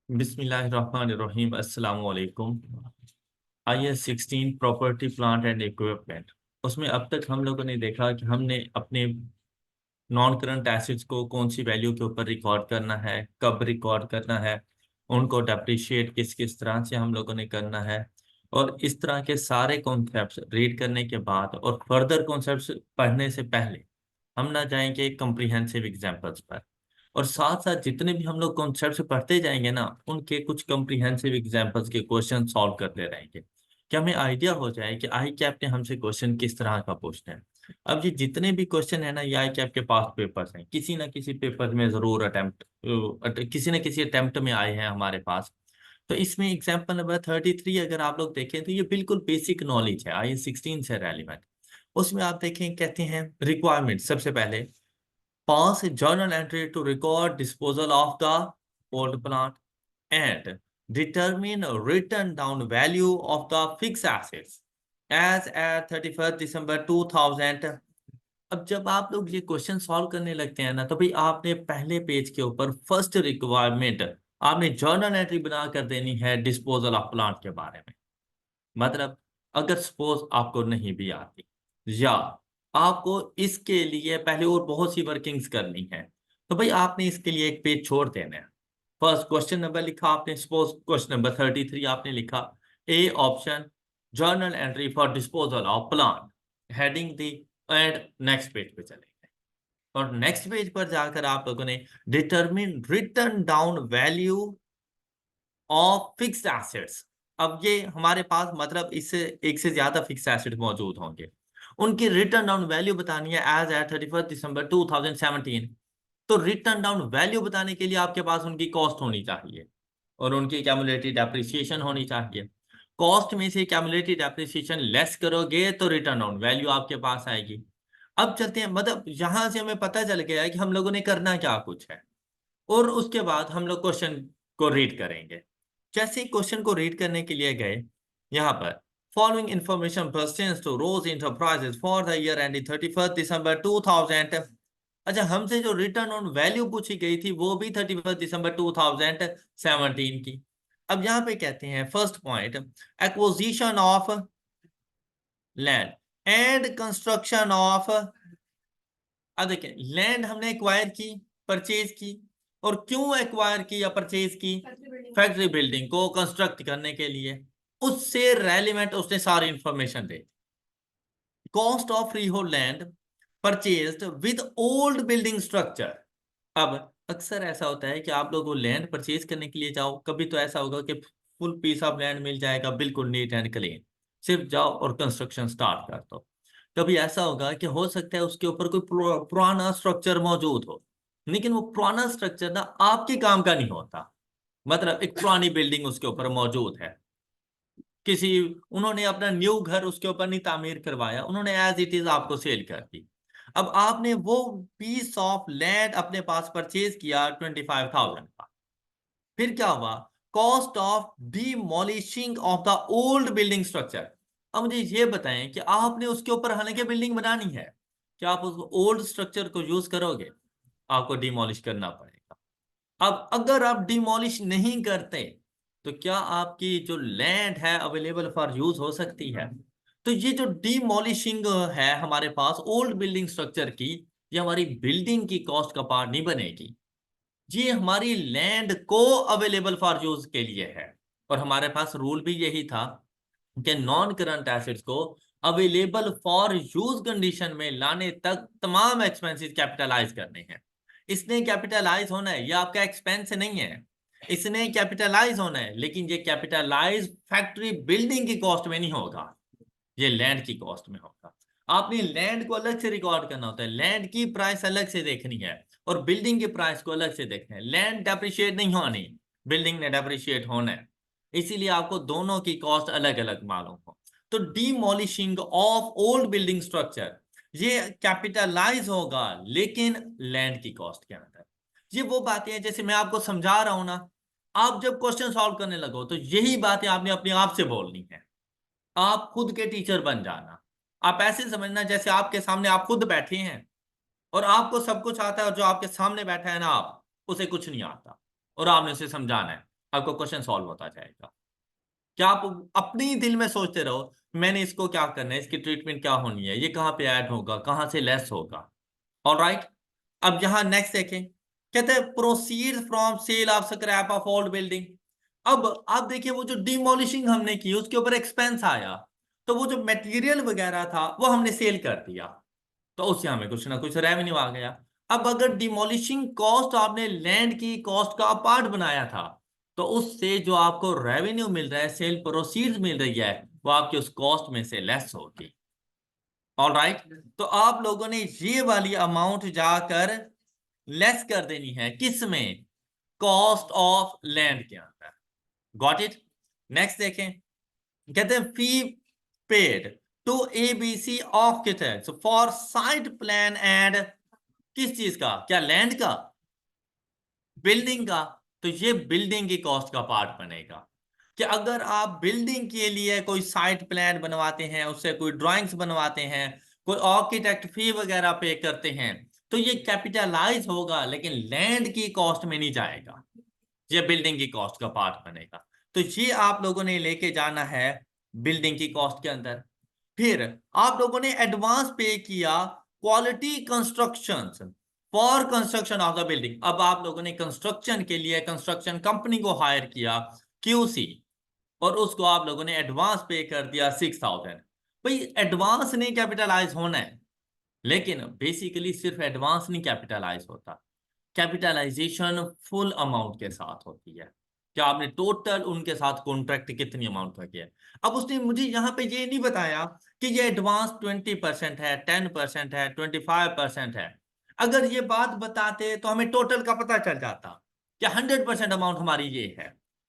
बिस्मिल्लाहिर्रहमानिर्रहीम अस्सलाम वालेकुम। IS-16 property plant and equipment, उसमें अब तक हम लोगों ने देखा कि हमने अपने नॉन करंट एसेट्स को कौन सी वैल्यू के ऊपर रिकॉर्ड करना है, कब रिकॉर्ड करना है, उनको डेप्रिशिएट किस किस तरह से हम लोगों ने करना है। और इस तरह के सारे कॉन्सेप्ट्स रीड करने के बाद और फर्दर कॉन्सेप्ट्स पढ़ने से पहले हम ना जाएंगे कम्प्रिहेंसिव एग्जाम्पल्स पर, और साथ साथ जितने भी हम लोग कॉन्सेप्ट्स पढ़ते जाएंगे ना, उनके कुछ कम्प्रिहेंसिव एग्जाम्पल्स के क्वेश्चन सॉल्व करते रहेंगे कि हमें आइडिया हो जाए कि आई कैप ने हमसे क्वेश्चन किस तरह का पूछना है। अब ये जितने भी क्वेश्चन है ना, ये आई कैप के पास पेपर्स हैं, किसी ना किसी पेपर में जरूर किसी न किसी अटेम्प्ट में आए हैं हमारे पास। तो इसमें एग्जाम्पल नंबर 33 अगर आप लोग देखें तो ये बिल्कुल बेसिक नॉलेज है, IS-16 से रेलिवेंट। उसमें आप देखें, कहते हैं रिक्वायरमेंट सबसे पहले, pass journal entry to record disposal of the old plant and determine written down value of the fixed assets as at 31st December 2000। अब जब आप लोग ये क्वेश्चन सॉल्व करने लगते हैं ना, तो भाई आपने पहले पेज के ऊपर फर्स्ट रिक्वायरमेंट आपने जर्नल एंट्री बना कर देनी है डिस्पोजल ऑफ प्लांट के बारे में। मतलब अगर सपोज आपको नहीं भी आती, या आपको इसके लिए पहले और बहुत सी वर्किंग्स करनी है, तो भाई आपने इसके लिए एक पेज छोड़ देना है। फर्स्ट क्वेश्चन नंबर लिखा आपने, सपोज क्वेश्चन नंबर 33 आपने लिखा A option, journal entry for disposal of plant, heading the, and next page पे चलेंगे। और नेक्स्ट पेज पर जाकर आप लोगों ने determine return down value of fixed assets. अब ये हमारे पास मतलब इससे एक से ज्यादा फिक्स्ड एसेट मौजूद होंगे, उनकी रिटर्न डाउन वैल्यू बतानी है एज एट 31 दिसंबर 2017। तो रिटर्न डाउन वैल्यू बताने के लिए आपके पास उनकी कॉस्ट होनी चाहिए और उनकी कैमुलेटेड डेप्रिसिएशन होनी चाहिए। कॉस्ट में से कैमुलेटेड डेप्रिसिएशन लेस करोगे तो रिटर्न डाउन वैल्यू आपके पास आएगी। अब चलते हैं, मतलब यहां से हमें पता चल गया है कि हम लोगों ने करना क्या कुछ है। और उसके बाद हम लोग क्वेश्चन को रीड करेंगे। जैसे ही क्वेश्चन को रीड करने के लिए गए, यहाँ पर following information pertains to rose enterprises for the year ending 31 December 2000। अच्छा, हमसे जो रिटर्न ऑन वैल्यू पूछी गई थी वो भी 31 दिसंबर 2017 की। अब यहाँ पे कहते हैं first point, acquisition of land and construction of. अब देखिए, लैंड हमने एक्वायर की, परचेज की, और क्यों एक्वायर की या परचेज की? फैक्ट्री बिल्डिंग को कंस्ट्रक्ट करने के लिए। उससे रेलिवेंट उसने सारी information they. Cost of free hold land purchased with old building structure. अब अक्सर ऐसा होता है कि आप लोग वो लैंड परचेज करने के लिए जाओ, कभी तो ऐसा होगा कि फुल पीस ऑफ लैंड मिल जाएगा, बिल्कुल नीट एंड क्लीन, सिर्फ जाओ और कंस्ट्रक्शन स्टार्ट कर दो। कभी ऐसा होगा कि हो सकता है उसके ऊपर कोई पुराना स्ट्रक्चर मौजूद हो, लेकिन वो पुराना स्ट्रक्चर ना आपके काम का नहीं होता। मतलब एक पुरानी बिल्डिंग उसके ऊपर मौजूद है, किसी उन्होंने अपना न्यू घर उसके ऊपर नहीं तामीर करवाया, उन्होंने एज इट इज आपको सेल कर दी। अब आपने वो पीस ऑफ लैंड अपने पास परचेज किया 25,000 का। फिर क्या हुआ? Cost of demolishing of the old building structure. अब मुझे ये बताएं कि आपने उसके ऊपर हालांकि बिल्डिंग बनानी है, क्या आप उस ओल्ड स्ट्रक्चर को यूज करोगे? आपको डिमोलिश करना पड़ेगा। अब अगर आप डिमोलिश नहीं करते, तो क्या आपकी जो लैंड है अवेलेबल फॉर यूज हो सकती है? तो ये जो डिमोलिशिंग है हमारे पास ओल्ड बिल्डिंग स्ट्रक्चर की, ये हमारी बिल्डिंग की कॉस्ट का पार्ट नहीं बनेगी। ये हमारी लैंड को अवेलेबल फॉर यूज के लिए है। और हमारे पास रूल भी यही था कि नॉन करंट एसेट्स को अवेलेबल फॉर यूज कंडीशन में लाने तक तमाम एक्सपेंसेस कैपिटलाइज करने हैं। इसने कैपिटलाइज होना है, ये आपका एक्सपेंस नहीं है, इसने कैपिटलाइज होना है, लेकिन ये कैपिटलाइज फैक्ट्री बिल्डिंग की कॉस्ट में नहीं होगा, ये लैंड की कॉस्ट में होगा। आपने लैंड को अलग से रिकॉर्ड करना होता है, लैंड की प्राइस अलग से देखनी है और बिल्डिंग के प्राइस को अलग से देखना है। लैंड डेप्रिशिएट नहीं होनी, बिल्डिंग ने डेप्रिशिएट होना है, इसीलिए आपको दोनों की कॉस्ट अलग अलग मालूम हो। तो demolishing of old building structure ये कैपिटलाइज होगा, लेकिन लैंड की कॉस्ट के अंदर। ये वो बातें हैं जैसे मैं आपको समझा रहा हूं ना, आप जब क्वेश्चन सॉल्व करने लगो तो यही बातें आपने अपने आप से बोलनी है। आप खुद के टीचर बन जाना। आप ऐसे समझना जैसे आपके सामने आप खुद बैठे हैं और आपको सब कुछ आता है, और जो आपके सामने बैठा है ना, आप उसे कुछ नहीं आता और आपने उसे समझाना है। आपको क्वेश्चन सॉल्व होता जाएगा। क्या आप अपने ही दिल में सोचते रहो मैंने इसको क्या करना है, इसकी ट्रीटमेंट क्या होनी है, ये कहाँ पे ऐड होगा, कहाँ से लेस होगा। ऑलराइट, अब यहां नेक्स्ट देखें, कहते हैं proceed from sale of scrap of old building. अब आप देखिए वो जो डिमोलिशिंग हमने की उसके ऊपर एक्सपेंस आया, तो वो जो मटेरियल वगैरह था वो हमने सेल कर दिया, तो उससे हमें कुछ ना कुछ रेवेन्यू आ गया। अब अगर डिमोलिशिंग कॉस्ट आपने लैंड की कॉस्ट का पार्ट बनाया था, तो उससे जो आपको रेवेन्यू मिल रहा है, सेल प्रोसीड्स मिल रही है, वो आपकी उस कॉस्ट में से लेस होगी। ऑल राइट, तो आप लोगों ने ये वाली अमाउंट जाकर लेस कर देनी है किस में, कॉस्ट ऑफ लैंड के अंदर। Got it. नेक्स्ट देखें, कहते हैं fee paid to ABC architects for site plan and, किस चीज का, क्या लैंड का, बिल्डिंग का। तो ये बिल्डिंग की कॉस्ट का पार्ट बनेगा कि अगर आप बिल्डिंग के लिए कोई साइट प्लान बनवाते हैं, उससे कोई ड्राइंग्स बनवाते हैं, कोई आर्किटेक्ट फी वगैरह पे करते हैं, तो ये कैपिटलाइज होगा लेकिन लैंड की कॉस्ट में नहीं जाएगा, ये बिल्डिंग की कॉस्ट का पार्ट बनेगा। तो ये आप लोगों ने लेके जाना है बिल्डिंग की कॉस्ट के अंदर। फिर आप लोगों ने एडवांस पे किया quality construction for construction of the building. अब आप लोगों ने कंस्ट्रक्शन के लिए कंस्ट्रक्शन कंपनी को हायर किया, क्यूसी, और उसको आप लोगों ने एडवांस पे कर दिया 6,000। भाई एडवांस नहीं कैपिटलाइज होना है, लेकिन बेसिकली सिर्फ एडवांस नहीं कैपिटलाइज होता, कैपिटलाइजेशन फुल अमाउंट के साथ होती है। क्या आपने टोटल उनके साथ कॉन्ट्रैक्ट कितनी अमाउंट का किया। अब उसने मुझे यहाँ पे ये नहीं बताया कि ये एडवांस 20% है, 10% है, 25% है। अगर ये बात बताते तो हमें टोटल का पता चल जाता कि 100% अमाउंट हमारी ये है,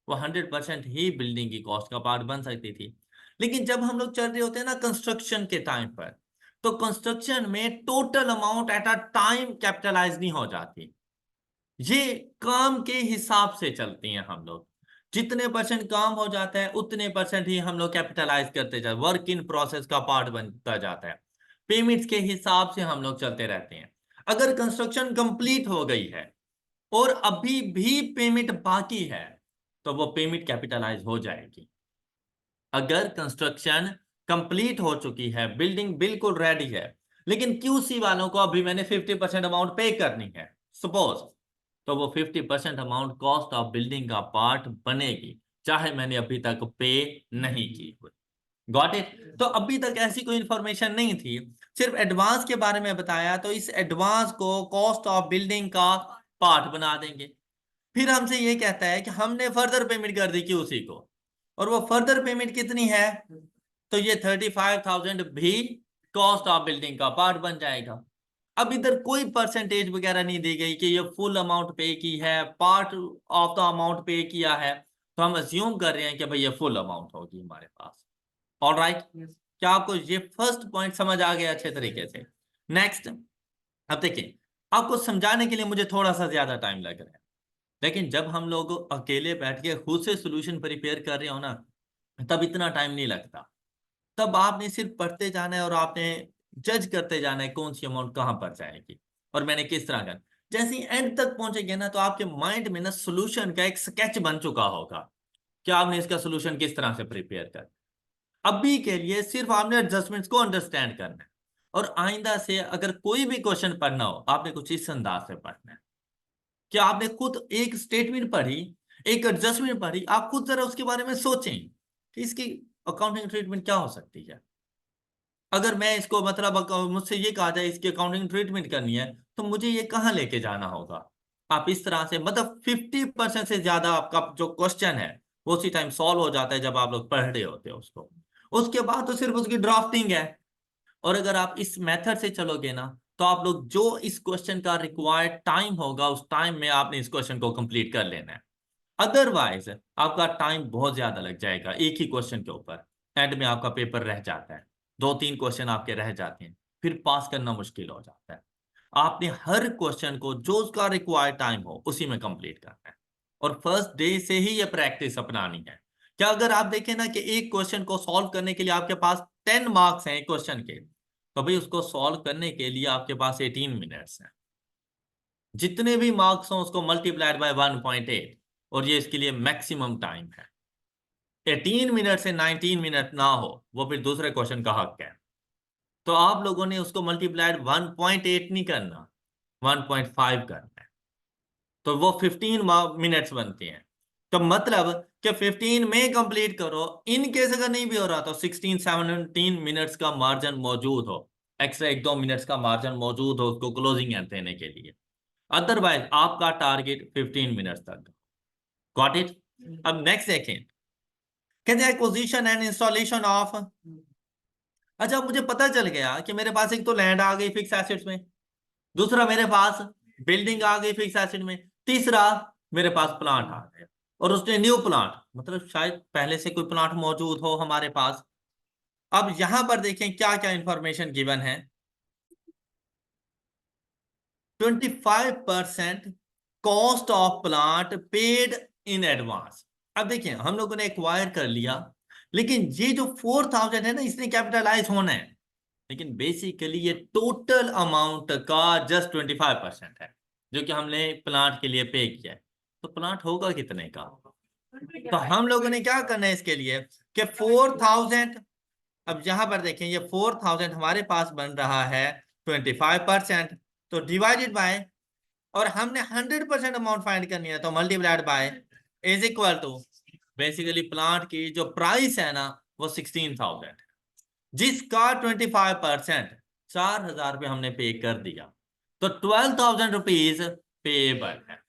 वो 100% ही बिल्डिंग की कॉस्ट का पार्ट बन सकती थी। लेकिन जब हम लोग चल रहे होते हैं ना कंस्ट्रक्शन के टाइम पर, तो कंस्ट्रक्शन में total amount at a time capitalise नहीं हो जाती, ये काम के हिसाब से चलती हैं हम लोग। जितने परसेंट काम हो जाता है उतने परसेंट ही हम लोग कैपिटलाइज करते जाते, वर्क इन प्रोसेस का पार्ट बनता जाता है। पेमेंट्स के हिसाब से हम लोग चलते रहते हैं। अगर कंस्ट्रक्शन कंप्लीट हो गई है और अभी भी पेमेंट बाकी है, तो वो पेमेंट कैपिटलाइज हो जाएगी। अगर कंस्ट्रक्शन कंप्लीट हो चुकी है, बिल्डिंग बिल्कुल रेडी है, लेकिन क्यूसी वालों को अभी मैंने 50% अमाउंट पे करनी है सपोज, तो वो 50% अमाउंट कॉस्ट ऑफ बिल्डिंग का पार्ट बनेगी, चाहे मैंने अभी तक पे नहीं की हुई। Got it. तो अभी तक ऐसी कोई इंफॉर्मेशन नहीं थी, सिर्फ एडवांस के बारे में बताया, तो इस एडवांस को कॉस्ट ऑफ बिल्डिंग का पार्ट बना देंगे। फिर हमसे ये कहता है कि हमने फर्दर पेमेंट कर दी क्यूसी को, और वो फर्दर पेमेंट कितनी है, तो ये 35,000 भी कॉस्ट ऑफ बिल्डिंग का पार्ट बन जाएगा। अब इधर कोई परसेंटेज वगैरह नहीं दी गई कि ये फुल अमाउंट पे की है, पार्ट ऑफ द अमाउंट पे किया है, तो हम अज्यूम कर रहे हैं कि भाई ये फुल अमाउंट होगी हमारे पास। ऑल राइट, क्या आपको ये फर्स्ट पॉइंट समझ आ गया अच्छे तरीके से। नेक्स्ट, अब देखिए, आपको समझाने के लिए मुझे थोड़ा सा ज्यादा टाइम लग रहा है, लेकिन जब हम लोग अकेले बैठ के खुद से सोल्यूशन प्रिपेयर कर रहे हो ना, तब इतना टाइम नहीं लगता। तब आपने सिर्फ पढ़ते जाना है और आपने जज करते जाना है कौन सी अमाउंट कहां पर जाएगी और मैंने किस तरह का। जैसे ही एंड तक पहुंचेंगे ना, तो आपके माइंड में ना सोल्यूशन का एक स्केच बन चुका होगा कि आपने इसका सोल्यूशन किस तरह से प्रिपेयर कर। अभी के लिए सिर्फ आपने एडजस्टमेंट्स को अंडरस्टैंड करना है, और आइंदा से अगर कोई भी क्वेश्चन पढ़ना हो, आपने कुछ इस अंदाज से पढ़ना है कि आपने खुद एक स्टेटमेंट पढ़ी, एक एडजस्टमेंट पढ़ी, आप खुद जरा उसके बारे में सोचें कि इसकी अकाउंटिंग ट्रीटमेंट क्या हो सकती है। अगर मैं इसको मतलब मुझसे ये कहा जाए इसकी अकाउंटिंग ट्रीटमेंट करनी है, तो मुझे ये कहाँ लेके जाना होगा। आप इस तरह से मतलब 50% से ज्यादा आपका जो क्वेश्चन है वो उसी टाइम सॉल्व हो जाता है जब आप लोग पढ़ रहे होते हो उसको। उसके बाद तो सिर्फ उसकी ड्राफ्टिंग है। और अगर आप इस मेथड से चलोगे ना, तो आप लोग जो इस क्वेश्चन का रिक्वायर्ड टाइम होगा उस टाइम में आपने इस क्वेश्चन को कंप्लीट कर लेना है। अदरवाइज आपका टाइम बहुत ज्यादा लग जाएगा एक ही क्वेश्चन के ऊपर, एंड में आपका पेपर रह जाता है, 2-3 क्वेश्चन आपके रह जाते हैं, फिर पास करना मुश्किल हो जाता है। आपने हर क्वेश्चन को जो उसका रिक्वायर्ड टाइम हो उसी में कंप्लीट करना है, और फर्स्ट डे से ही ये प्रैक्टिस अपनानी है। क्या अगर आप देखें ना कि एक क्वेश्चन को सॉल्व करने के लिए आपके पास 10 मार्क्स हैं एक क्वेश्चन के, तो भाई उसको सॉल्व करने के लिए आपके पास 18 मिनट्स हैं। जितने भी मार्क्स हों उसको मल्टीप्लाइड बाय 1.8, और ये इसके लिए मैक्सिमम टाइम है। 18 मिनट से 19 मिनट ना हो वो फिर दूसरे क्वेश्चन का हक है। तो आप लोगों ने उसको मल्टीप्लाइड 1.8 नहीं करना, 1.5 करना है, तो वो 15 मिनट्स बनती हैं। तो मतलब कि 15 में कंप्लीट करो। इन केस अगर नहीं भी हो रहा तो 16-17 मिनट्स का मार्जिन मौजूद हो, एक्स्ट्रा 1-2 मिनट्स का मार्जिन मौजूद हो उसको क्लोजिंग देने के लिए। अदरवाइज आपका टारगेट 15 मिनट्स तक। Got it. अब नेक्स्ट देखें, कहते हैं एक्विजिशन एंड इंस्टॉलेशन ऑफ। अच्छा, मुझे पता चल गया कि मेरे पास एक तो लैंड आ गई फिक्स एसेट्स में, दूसरा मेरे पास बिल्डिंग आ गई फिक्स एसेट में, तीसरा मेरे पास प्लांट आ गया। और उसने न्यू प्लांट, मतलब शायद पहले से कोई प्लांट मौजूद हो हमारे पास। अब यहां पर देखें क्या क्या इंफॉर्मेशन गिवन है। 25% cost of plant paid in advance. अब देखिए हम लोगों ने एक्वायर कर लिया, लेकिन ये जो 4,000 है ना, इसने कैपिटलाइज होना है। लेकिन बेसिकली ये टोटल अमाउंट का जस्ट 25% है जो कि हमने प्लांट के लिए पे किया है। तो प्लांट होगा कितने का? तो हम लोगों ने क्या करना है इसके लिए कि 4,000, अब यहां पर देखें ये 4,000 हमारे पास बन रहा है 25%, तो डिवाइडेड बाय, और हमने 100% अमाउंट फाइंड करनी है तो multiplied by is equal to, basically plant की जो प्राइस है ना वो 16,000, जिसका 25% 4,000 हमने पे कर दिया, तो 12,000 रुपीज पेएबल है।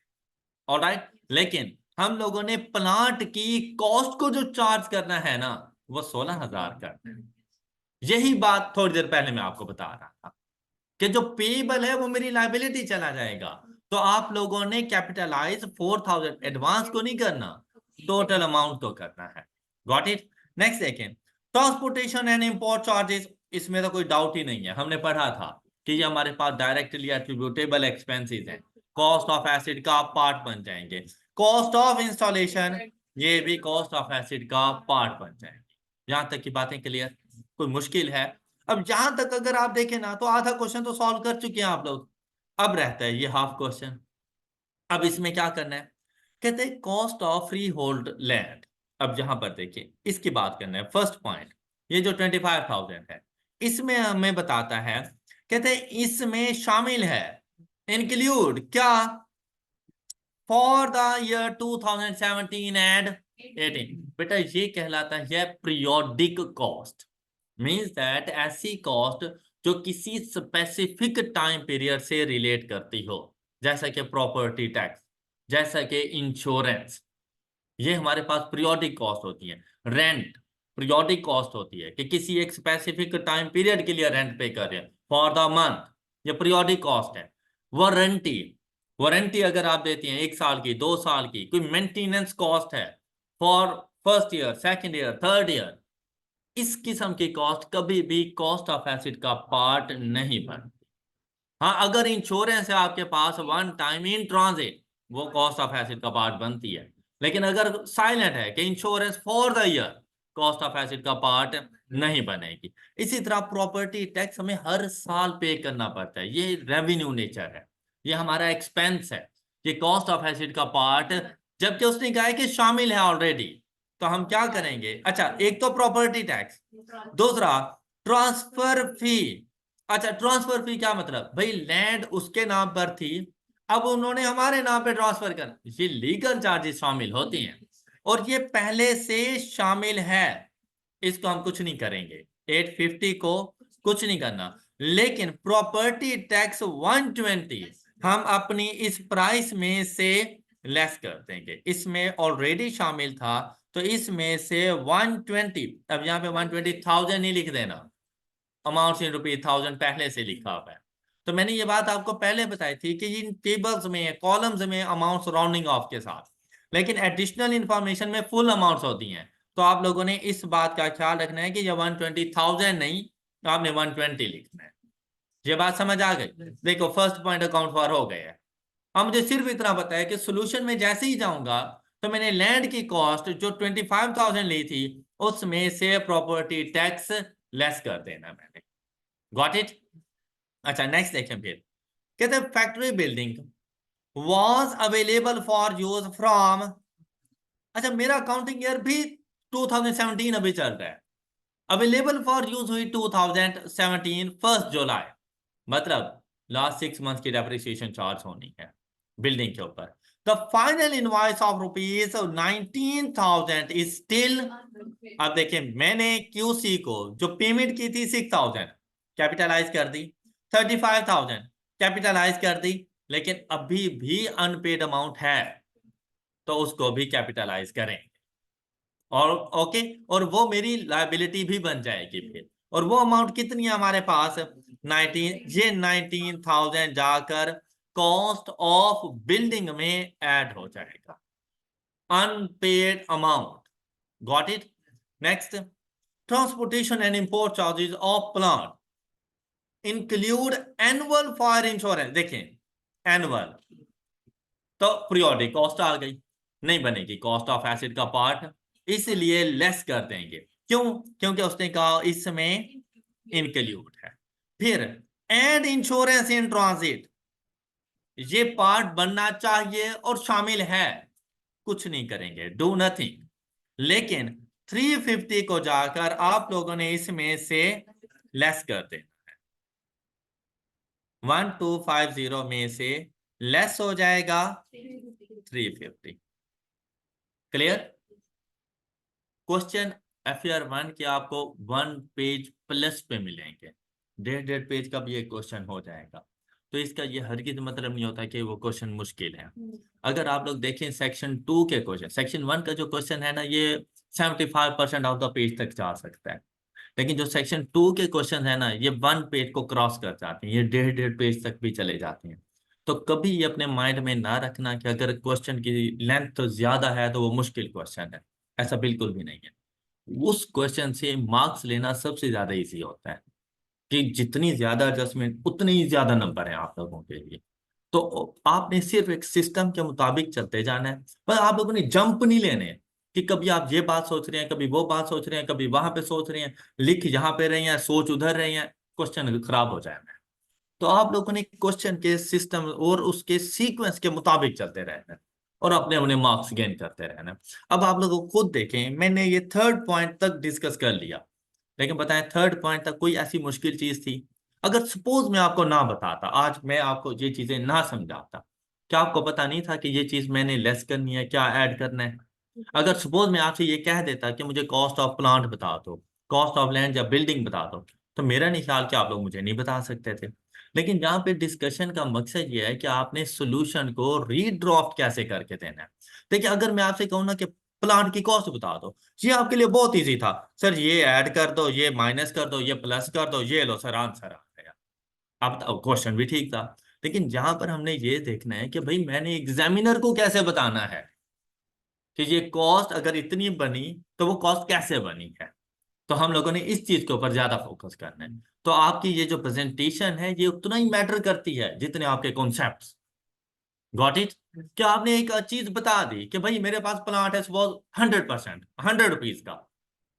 ऑलराइट, लेकिन हम लोगों ने प्लांट की कॉस्ट को जो चार्ज करना है ना वो 16,000 करना है। यही बात थोड़ी देर पहले मैं आपको बता रहा था कि जो पेएबल है वो मेरी लायबिलिटी चला जाएगा। तो आप लोगों ने कैपिटलाइज 4,000 एडवांस को नहीं करना, टोटल अमाउंट को करना है। Got it. नेक्स्ट देखें, ट्रांसपोर्टेशन एंड इंपोर्ट चार्जेस। इसमें तो कोई डाउट ही नहीं है, हमने पढ़ा था कि ये हमारे पास डायरेक्टली एट्रीब्यूटेबल एक्सपेंसेस हैं, कॉस्ट ऑफ एसिड का पार्ट बन जाएंगे। कॉस्ट ऑफ इंस्टॉलेशन, ये भी कॉस्ट ऑफ एसिड का पार्ट बन जाएंगे। यहां तक की बातें क्लियर? कोई मुश्किल है? अब जहां तक अगर आप देखें ना तो आधा क्वेश्चन तो सॉल्व कर चुके हैं आप लोग। अब रहता है ये हाफ क्वेश्चन। अब इसमें क्या करना है, कहते हैं cost of free hold land. अब यहां पर देखिए इसकी बात करना है। फर्स्ट पॉइंट, ये जो 25,000 है इसमें हमें बताता है, कहते हैं इसमें शामिल है, इंक्लूड क्या, फॉर द ईयर 2017 एंड 18। बेटा ये कहलाता है पीरियोडिक कॉस्ट। मींस दैट ऐसी कॉस्ट जो किसी स्पेसिफिक टाइम पीरियड से रिलेट करती हो, जैसा कि प्रॉपर्टी टैक्स, जैसा कि इंश्योरेंस, ये हमारे पास पीरियोडिक कॉस्ट होती है। रेंट पीरियोडिक कॉस्ट होती है कि किसी एक स्पेसिफिक टाइम पीरियड के लिए रेंट पे कर रहे हैं फॉर द मंथ, ये पीरियोडिक कॉस्ट है। वारंटी, वारंटी अगर आप देती हैं 1 साल की, 2 साल की, कोई मेंटेनेंस कॉस्ट है for first year, second year, third year, इस किस्म की कॉस्ट कभी भी कॉस्ट ऑफ एसिड का पार्ट नहीं बनती। हाँ, अगर इंश्योरेंस है आपके पास वन टाइम इन ट्रांजिट, वो कॉस्ट ऑफ एसिड का पार्ट बनती है। लेकिन अगर साइलेंट है कि insurance for the year, cost of asset का पार्ट नहीं बनेगी। इसी तरह प्रॉपर्टी टैक्स हमें हर साल पे करना पड़ता है, ये रेवेन्यू नेचर है, ये हमारा एक्सपेंस है, ये कॉस्ट ऑफ एसिड का पार्ट, जबकि उसने कहा है कि शामिल है ऑलरेडी। तो हम क्या करेंगे, अच्छा एक तो प्रॉपर्टी टैक्स, दूसरा ट्रांसफर फी। अच्छा ट्रांसफर फी क्या मतलब, भाई लैंड उसके नाम पर थी, अब उन्होंने हमारे नाम पे ट्रांसफर कर, ये लीगल चार्जेस शामिल होती हैं और ये पहले से शामिल है, इसको हम कुछ नहीं करेंगे, 850 को कुछ नहीं करना। लेकिन प्रॉपर्टी टैक्स 120 हम अपनी इस प्राइस में से लेस कर देंगे, इसमें ऑलरेडी शामिल था तो इसमें से 120, अब यहाँ पे 120,000 नहीं लिख देना, अमाउंट इन रुपीज 1000 पहले से लिखा हुआ है। तो मैंने ये बात आपको पहले बताई थी कि इन टेबल्स में, कॉलम्स में अमाउंट्स राउंडिंग ऑफ के साथ, लेकिन एडिशनल इंफॉर्मेशन में फुल अमाउंट्स होती हैं। तो आप लोगों ने इस बात का ख्याल रखना है कि ये 120,000 नहीं, तो आपने 120 लिखना है। ये बात समझ आ गई? देखो फर्स्ट पॉइंट अकाउंट फॉर हो गया है। अब मुझे सिर्फ इतना पता है कि सोल्यूशन में जैसे ही जाऊंगा तो मैंने लैंड की कॉस्ट जो 25,000 ली थी उसमें से प्रॉपर्टी टैक्स लेस कर देना मैंने। Got it. अच्छा नेक्स्ट देखें फिर, कहते हैं factory building was available for use from अच्छा, मेरा अकाउंटिंग ईयर भी 2017 अभी चल रहा है, अवेलेबल फॉर यूज हुई 2017 1 जुलाई, मतलब लास्ट 6 मंथ की डेप्रिसिएशन चार्ज होनी है बिल्डिंग के ऊपर। The final invoice of ₹19,000 is still. अब देखिए, मैंने क्यूसी को जो पेमेंट की थी 6,000 कैपिटलाइज कर दी, 35,000 कैपिटलाइज कर दी, लेकिन अभी भी अनपेड अमाउंट है, तो उसको भी कैपिटलाइज करें। और ओके, और वो मेरी लायबिलिटी भी बन जाएगी फिर। और वो अमाउंट कितनी है हमारे पास? 19,000 जाकर कॉस्ट ऑफ बिल्डिंग में ऐड हो जाएगा, unpaid amount. Got it? Next, transportation and import charges of plant include annual fire insurance. देखें, एनुअल तो पीरियोडिक कॉस्ट आ गई, नहीं बनेगी कॉस्ट ऑफ एसिड का पार्ट, इसलिए लेस कर देंगे। क्यों? क्योंकि उसने कहा इसमें इंक्लूड है। फिर एंड इंश्योरेंस इन ट्रांजिट, ये पार्ट बनना चाहिए और शामिल है, कुछ नहीं करेंगे, डू नथिंग। लेकिन 350 को जाकर आप लोगों ने इसमें से लेस कर देना है, 1250 में से लेस हो जाएगा 350। क्लियर? क्वेश्चन FR1 के आपको 1 पेज प्लस पे मिलेंगे, 1.5 पेज का भी एक क्वेश्चन हो जाएगा। तो इसका ये हरगिज मतलब नहीं होता कि वो क्वेश्चन मुश्किल है। अगर आप लोग देखें सेक्शन 2 के क्वेश्चन, सेक्शन 1 का जो क्वेश्चन है ना, ये 75% ऑफ द पेज तक जा सकता है, लेकिन जो सेक्शन 2 के क्वेश्चन है ना, ये 1 पेज को क्रॉस कर जाते हैं, ये 1.5 पेज तक भी चले जाते हैं। तो कभी ये अपने माइंड में ना रखना कि अगर क्वेश्चन की लेंथ तो ज्यादा है तो वो मुश्किल क्वेश्चन है, ऐसा बिल्कुल भी नहीं है। उस क्वेश्चन से मार्क्स लेना सबसे ज्यादा इजी होता है, कि जितनी ज्यादा एडजस्टमेंट उतने ही ज्यादा नंबर है आप लोगों के लिए। तो आपने सिर्फ एक सिस्टम के मुताबिक चलते जाना है, पर आप लोगों ने जंप नहीं लेने हैं कि कभी आप ये बात सोच रहे हैं, कभी वो बात सोच रहे हैं, कभी वहां पे सोच रहे हैं, लिख यहाँ पे रहे हैं, सोच उधर रहे हैं, क्वेश्चन खराब हो जाएगा। तो आप लोगों ने क्वेश्चन के सिस्टम और उसके सीक्वेंस के मुताबिक चलते रहना है और अपने अपने मार्क्स गेन करते रहना है। अब आप लोग खुद देखें, मैंने ये 3rd पॉइंट तक डिस्कस कर लिया, लेकिन बताएं 3rd पॉइंट तक कोई ऐसी मुश्किल चीज थी? अगर सपोज मैं आपको ना बताता, आज मैं आपको ये चीजें ना समझाता, क्या आपको पता नहीं था कि ये चीज मैंने लेस करनी है, क्या ऐड करना है? अगर सपोज मैं आपसे ये कह देता कि मुझे कॉस्ट ऑफ प्लांट बता दो, कॉस्ट ऑफ लैंड या बिल्डिंग बता दो, तो मेरा नहीं ख्याल कि आप लोग मुझे नहीं बता सकते थे। लेकिन यहाँ पे डिस्कशन का मकसद ये है कि आपने सोल्यूशन को रीड्राफ्ट कैसे करके देना है। देखिए, अगर मैं आपसे कहूँ ना कि प्लांट की कॉस्ट बता दो, ये आपके लिए बहुत इजी था सर, ये ऐड कर दो, ये माइनस कर दो, ये प्लस कर दो, ये लो सर आंसर आ गया। अब क्वेश्चन भी ठीक था, लेकिन जहां पर हमने ये देखना है कि भाई मैंने एग्जामिनर को कैसे बताना है कि ये कॉस्ट अगर इतनी बनी तो वो कॉस्ट कैसे बनी है। तो हम लोगों ने इस चीज के ऊपर ज्यादा फोकस करना है। तो आपकी ये जो प्रेजेंटेशन है ये उतना ही मैटर करती है जितने आपके कॉन्सेप्ट्स। Got it? क्या आपने एक चीज बता दी कि भाई मेरे पास प्लांट है सपोज 100%, ₹100 का,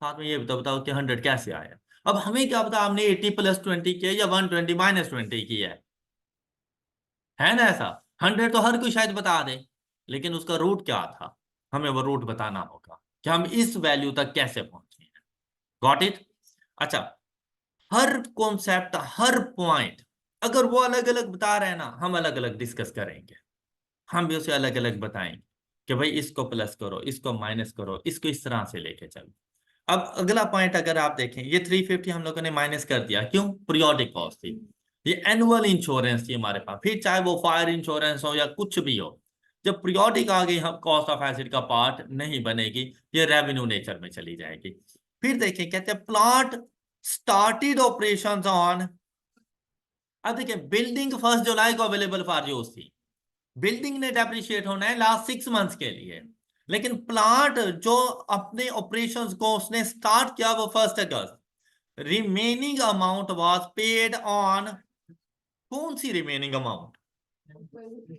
साथ में ये बताओ कि 100 कैसे आया। अब हमें क्या पता आपने 80+20 किया या 120 - 20 किया है ना? ऐसा 100 तो हर कोई शायद बता दे, लेकिन उसका रूट क्या था, हमें वो रूट बताना होगा कि हम इस वैल्यू तक कैसे पहुंचे हैं। Got it? अच्छा, हर कॉन्सेप्ट, हर पॉइंट अगर वो अलग अलग बता रहे हैं ना, हम अलग अलग डिस्कस करेंगे, हम भी उसे अलग अलग बताएंगे कि भाई इसको प्लस करो, इसको माइनस करो, इसको इस तरह से लेके चलो। अब अगला पॉइंट अगर आप देखें, ये 350 हम लोगों ने माइनस कर दिया, क्यों? पीरियोडिक कॉस्ट थी, ये एनुअल इंश्योरेंस थी हमारे पास, फिर चाहे वो फायर इंश्योरेंस हो या कुछ भी हो, जब पीरियोडिक आ गई हम कॉस्ट ऑफ एसिड का पार्ट नहीं बनेगी, ये रेवेन्यू नेचर में चली जाएगी। फिर देखिए, कहते हैं प्लांट स्टार्टेड ऑपरेशंस ऑन। अब देखिए, बिल्डिंग 1 जुलाई को अवेलेबल फॉर यूज थी, बिल्डिंग ने डेप्रिशिएट होना है लास्ट 6 मंथ्स के लिए, लेकिन प्लांट जो अपने ऑपरेशंस को उसने स्टार्ट किया वो 1 अगस्त। Remaining amount was paid on, कौन सी रिमेनिंग अमाउंट?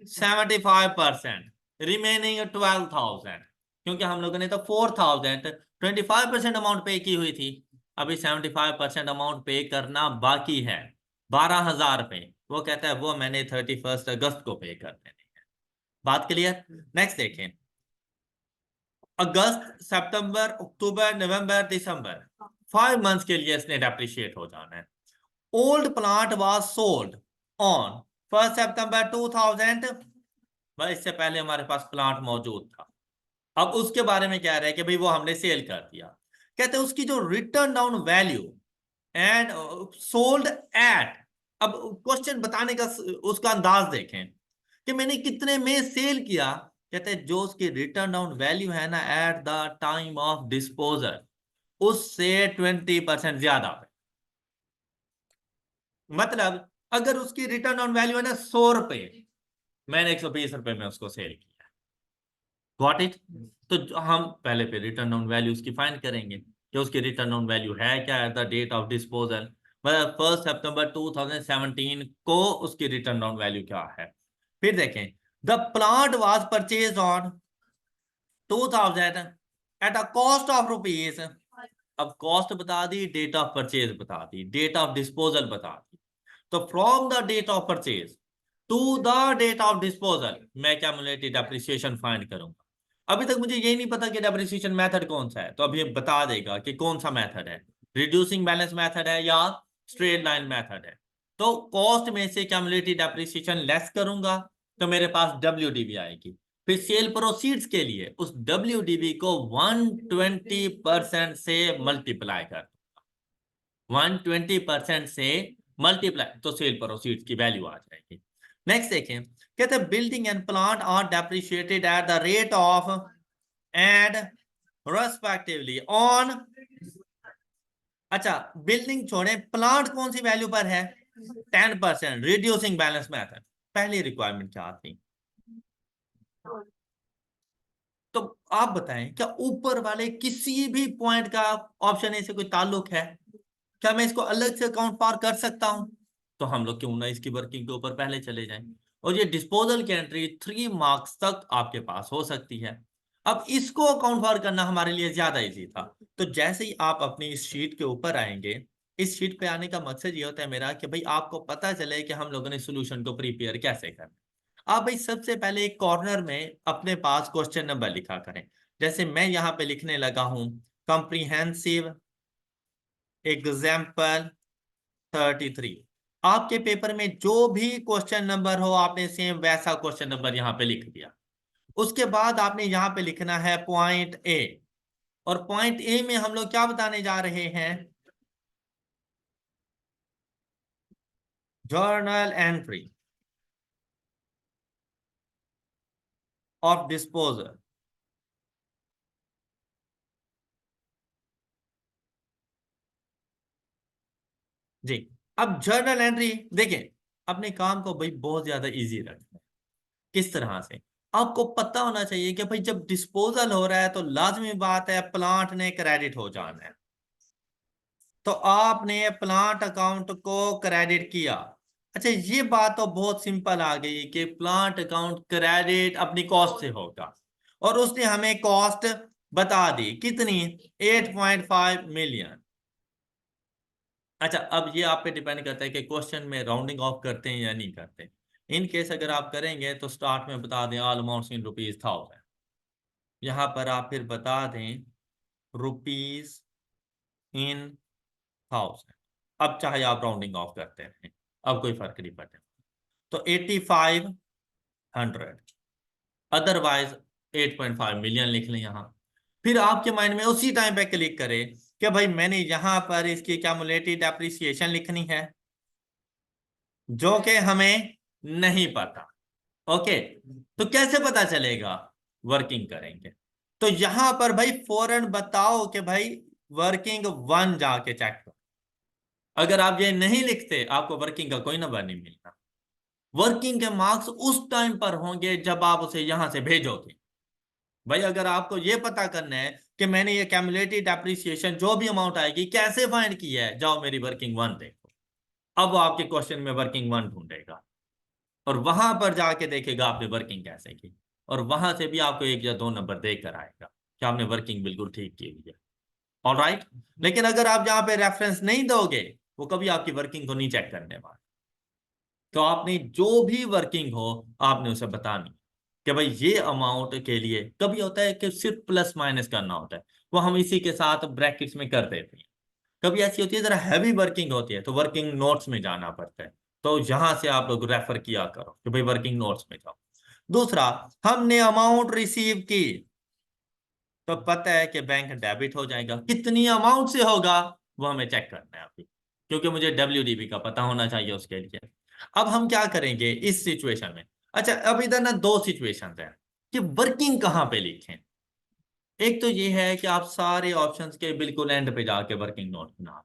75%, रिमेनिंग 12,000, क्योंकि हम लोगों ने तो 4,000 25% अमाउंट पे की हुई थी, अभी 75% अमाउंट पे करना बाकी है, 12,000 पे। वो कहता है वो मैंने 31 अगस्त को पे कर देने। बात क्लियर? नेक्स्ट देखें, अगस्त, सितंबर, अक्टूबर, नवंबर, दिसंबर, 5 मंथ्स के लिए इसने डेप्रिशिएट हो जाना है। Old plant was sold on 1 सितंबर 2000। भाई इससे पहले हमारे पास प्लांट मौजूद था। अब उसके बारे में कह रहे हैं कि भाई वो हमने सेल कर दिया। कहते हैं उसकी जो return down value and sold at. अब क्वेश्चन बताने का उसका अंदाज देखें कि मैंने कितने में सेल किया। कहते हैं जो उसकी रिटर्न डाउन वैल्यू है ना at the time of disposal, उससे 20% ज्यादा है। मतलब अगर उसकी रिटर्न ऑन वैल्यू है ना 100 रुपए, मैंने 120 रुपए में उसको सेल किया। Got it. तो हम पहले पे रिटर्न ऑन वैल्यू उसकी फाइंड करेंगे कि उसकी रिटर्न ऑन वैल्यू है क्या at the date of disposal. मतलब 1 सितंबर 2017 को उसकी रिटर्न ऑन वैल्यू क्या है। फिर देखें the plant was purchase on 2000 at a cost of rupees. अब कॉस्ट बता दी, डेट ऑफ परचेज बता दी, डेट ऑफ डिस्पोजल बता दी। तो from the date of purchase to the date of disposal मैं क्यूमुलेटिव डेप्रिसिएशन फाइंड करूंगा। अभी तक मुझे यही नहीं पता कि डेप्रिसिएशन मेथड कौन सा है, तो अभी बता देगा कि कौन सा मेथड है, रिड्यूसिंग बैलेंस मेथड है या स्ट्रेट लाइन मेथड है। तो कॉस्ट में से क्यूमुलेटिव डेप्रिसिएशन लेस करूंगा तो मेरे पास डब्ल्यूडीवी आएगी। फिर सेल प्रोसीड्स के लिए उस डब्ल्यूडीवी को 120% से मल्टीप्लाई कर, 120% से मल्टीप्लाई तो सेल प्रोसीड्स की वैल्यू आ जाएगी। नेक्स्ट देखें, कहते हैं building and plant are depreciated at the rate of and respectively on. अच्छा बिल्डिंग छोड़े, प्लांट कौन सी वैल्यू पर है? 10%, रिड्यूसिंग बैलेंस मेथड। पहली रिक्वायरमेंट क्या थी? तो आप बताएं क्या ऊपर वाले किसी भी पॉइंट का ऑप्शन ए से कोई ताल्लुक है? क्या मैं इसको अलग से अकाउंट फॉर कर सकता हूं? तो हम लोग क्यों ना इसकी वर्किंग के ऊपर पहले चले जाएं। और ये डिस्पोजल की एंट्री 3 मार्क्स तक आपके पास हो सकती है। अब इसको अकाउंट फॉर करना हमारे लिए ज्यादा इजी था। तो जैसे ही आप अपनी इस शीट के ऊपर आएंगे, इस शीट पे आने का मकसद ये होता है मेरा कि भाई आपको पता चले कि हम लोगों ने सोल्यूशन को प्रिपेयर कैसे करना। आप भाई सबसे पहले एक कॉर्नर में अपने पास क्वेश्चन नंबर लिखा करें। जैसे मैं यहाँ पे लिखने लगा हूं कॉम्प्रिहेंसिव एग्जाम्पल 33। आपके पेपर में जो भी क्वेश्चन नंबर हो आपने सेम वैसा क्वेश्चन नंबर यहाँ पे लिख दिया। उसके बाद आपने यहाँ पे लिखना है पॉइंट ए। और पॉइंट ए में हम लोग क्या बताने जा रहे हैं? Journal entry of disposal. जी। अब जर्नल एंट्री देखें, अपने काम को भाई बहुत ज्यादा इजी रखना है। किस तरह से? आपको पता होना चाहिए कि भाई जब डिस्पोजल हो रहा है तो लाजमी बात है प्लांट ने क्रेडिट हो जाना है। तो आपने प्लांट अकाउंट को क्रेडिट किया। अच्छा ये बात तो बहुत सिंपल आ गई कि प्लांट अकाउंट क्रेडिट अपनी कॉस्ट से होगा। और उसने हमें कॉस्ट बता दी कितनी? 8.5 मिलियन। अच्छा अब ये आप पे डिपेंड करता है कि क्वेश्चन में राउंडिंग ऑफ करते हैं या नहीं करते। इन केस अगर आप करेंगे तो स्टार्ट में बता दें ऑल अमाउंट्स इन रुपीज 1000। यहाँ पर आप फिर बता दें रुपीज इन 1000। अब चाहे आप राउंडिंग ऑफ करते रहें, अब कोई फर्क नहीं पड़ता। तो 8500, अदरवाइज 8.5 मिलियन लिख लें यहाँ। फिर आपके माइंड में उसी टाइम पे क्लिक करें कि भाई मैंने यहाँ पर इसकी क्यूमुलेटिव डेप्रिसिएशन लिखनी है जो कि हमें नहीं पता। ओके, तो कैसे पता चलेगा? वर्किंग करेंगे। तो यहां पर भाई फौरन बताओ कि भाई वर्किंग 1 जाके चेक करो। अगर आप ये नहीं लिखते आपको वर्किंग का कोई नंबर नहीं मिलना। वर्किंग के मार्क्स उस टाइम पर होंगे जब आप उसे यहां से भेजोगे। भाई अगर आपको ये पता करना है कि मैंने ये कैमुलेटिव डेप्रिसिएशन जो भी अमाउंट आएगी कैसे फाइंड किया है, जाओ मेरी वर्किंग 1 देखो। अब वो आपके क्वेश्चन में वर्किंग 1 ढूंढेगा और वहां पर जाके देखेगा आपने वर्किंग कैसे की। और वहां से भी आपको 1 या 2 नंबर देकर आएगा कि आपने वर्किंग बिल्कुल ठीक की हुई है। ऑलराइट। लेकिन अगर आप जहां पे रेफरेंस नहीं दोगे वो कभी आपकी वर्किंग को नहीं चेक करने वाला। तो आपने जो भी वर्किंग हो आपने उसे बतानी। कि भाई ये अमाउंट के लिए कभी होता है कि सिर्फ प्लस माइनस करना होता है, वो हम इसी के साथ ब्रैकेट्स में कर देते हैं। कभी ऐसी होती है जरा हैवी वर्किंग होती है तो वर्किंग नोट्स में जाना पड़ता है, तो यहां से आप लोग रेफर किया करो कि भाई वर्किंग नोट्स में जाओ। दूसरा, हमने अमाउंट रिसीव की तो पता है कि बैंक डेबिट हो जाएगा, कितनी अमाउंट से होगा वो हमें चेक करना है अभी, क्योंकि मुझे डब्ल्यूडीबी का पता होना चाहिए उसके लिए। अब हम क्या करेंगे इस सिचुएशन में? अच्छा, अब इधर ना दो सिचुएशन है कि वर्किंग कहाँ पे लिखें। एक तो ये है कि आप सारे ऑप्शंस के बिल्कुल एंड पे जाके वर्किंग नोट बना,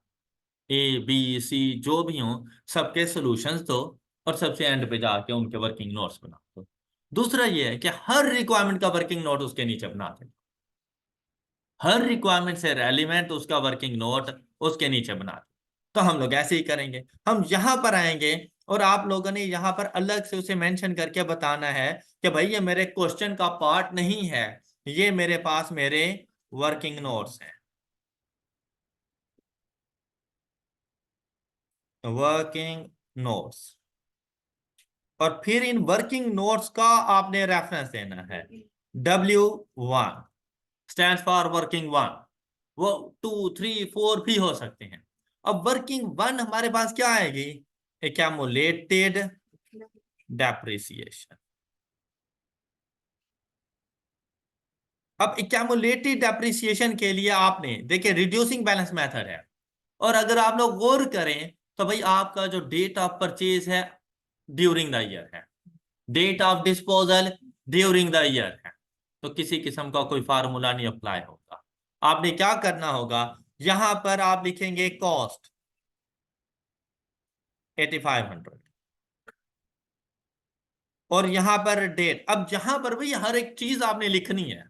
ए बी सी जो भी हो सबके सॉल्यूशंस दो और सबसे एंड पे जाके उनके वर्किंग नोट्स बना दो। दूसरा ये है कि हर रिक्वायरमेंट का वर्किंग नोट उसके नीचे बना दे, हर रिक्वायरमेंट से रेलिवेंट उसका वर्किंग नोट उसके नीचे बना दे। तो हम लोग ऐसे ही करेंगे, हम यहां पर आएंगे और आप लोगों ने यहां पर अलग से उसे मेंशन करके बताना है कि भाई ये मेरे क्वेश्चन का पार्ट नहीं है, ये मेरे पास मेरे वर्किंग नोट्स हैं, वर्किंग नोट्स। और फिर इन वर्किंग नोट्स का आपने रेफरेंस देना है। W1 stand for working one, वो 2 3 4 भी हो सकते हैं। अब वर्किंग वन हमारे पास क्या आएगी? Accumulated depreciation. अब एक्यूमुलेटेड डेप्रिसिएशन के लिए आपने देखिए रिड्यूसिंग बैलेंस मेथड है, और अगर आप लोग गौर करें तो भाई आपका जो डेट ऑफ परचेज है ड्यूरिंग द ईयर है, date of disposal during the year है, तो किसी किस्म का कोई फार्मूला नहीं अप्लाई होगा। आपने क्या करना होगा, यहां पर आप लिखेंगे कॉस्ट 8500 और यहां पर डेट। अब यहां पर भाई हर एक चीज आपने लिखनी है,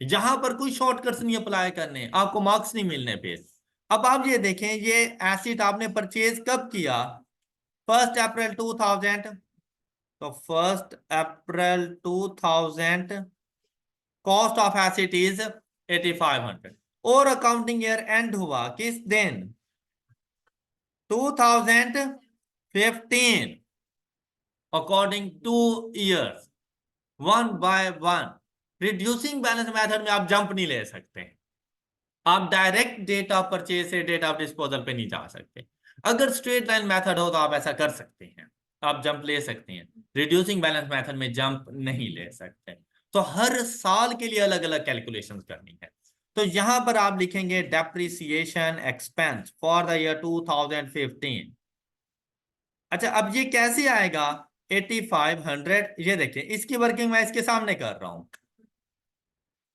यहां पर कोई शॉर्टकट्स नहीं अप्लाई करने, आपको मार्क्स नहीं मिलने पे। अब आप ये देखें, ये एसिड आपने परचेज कब किया? 1 अप्रैल 2000, तो 1 अप्रैल 2000 कॉस्ट ऑफ एसिड इज 8500, और अकाउंटिंग ईयर एंड हुआ किस दिन? 2015। According two years, one by one. Reducing balance method में आप जंप नहीं ले सकते, आप डायरेक्ट डेट ऑफ परचेज से डेट ऑफ डिस्पोजल पे नहीं जा सकते। अगर स्ट्रेट लाइन मेथड हो तो आप ऐसा कर सकते हैं, आप जंप ले सकते हैं। रिड्यूसिंग बैलेंस मेथड में जंप नहीं ले सकते, तो हर साल के लिए अलग अलग कैलकुलेशंस करनी है। तो यहां पर आप लिखेंगे depreciation expense for the year 2015। अच्छा, अब ये कैसे आएगा 8500? ये देखिए इसकी वर्किंग मैं इसके सामने कर रहा हूं,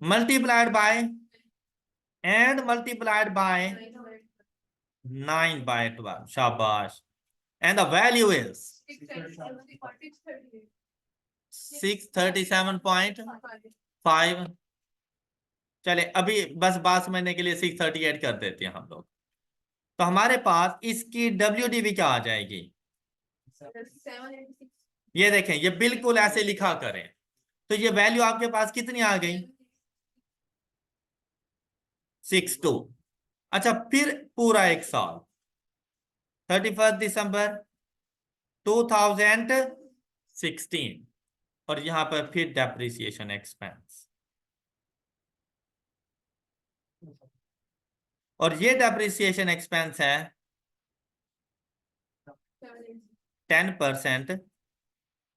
multiplied by and multiplied bye 9/12, शाबाश। And the value is 637.5। चले अभी बस बात समझने के लिए 638 कर देते हैं हम लोग, तो हमारे पास इसकी WDV क्या आ जाएगी? ये देखें, ये बिल्कुल ऐसे लिखा करें, तो ये वैल्यू आपके पास कितनी आ गई? 62। अच्छा, फिर पूरा एक साल 31 दिसंबर 2016, और यहां पर फिर डेप्रिसिएशन एक्सपेंस, और ये डेप्रिसिएशन एक्सपेंस है 10%।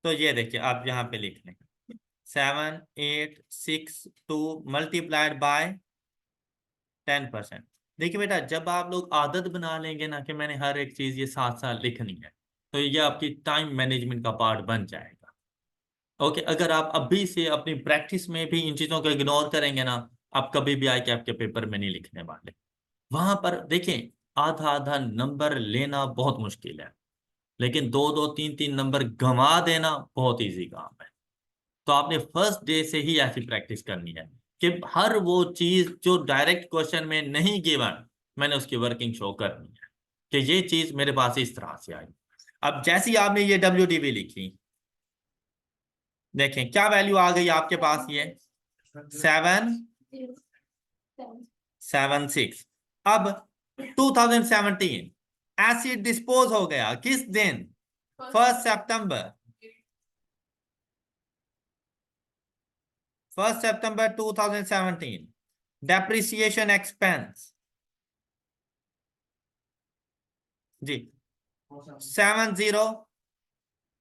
तो ये देखिए आप यहां पे लिख लें 7862 मल्टीप्लाइड बाय 10%। देखिए बेटा, जब आप लोग आदत बना लेंगे ना कि मैंने हर एक चीज ये साथ साथ लिखनी है, तो ये आपकी टाइम मैनेजमेंट का पार्ट बन जाएगा। ओके, अगर आप अभी से अपनी प्रैक्टिस में भी इन चीजों को इग्नोर करेंगे ना, आप कभी भी आए कि आपके पेपर में नहीं लिखने वाले। वहां पर देखें, आधा आधा नंबर लेना बहुत मुश्किल है, लेकिन 2 2 3 3 नंबर गंवा देना बहुत इजी काम है। तो आपने फर्स्ट डे से ही ऐसी प्रैक्टिस करनी है कि हर वो चीज जो डायरेक्ट क्वेश्चन में नहीं गिवन, मैंने उसकी वर्किंग शो करनी है कि ये चीज मेरे पास इस तरह से आई। अब जैसी आपने ये WDV लिखी, देखें क्या वैल्यू आ गई आपके पास, ये 776। अब 2017 एसिड डिस्पोज हो गया, किस दिन? 1 सितंबर। 1 September 2017 डेप्रिसिएशन एक्सपेंस जी 70।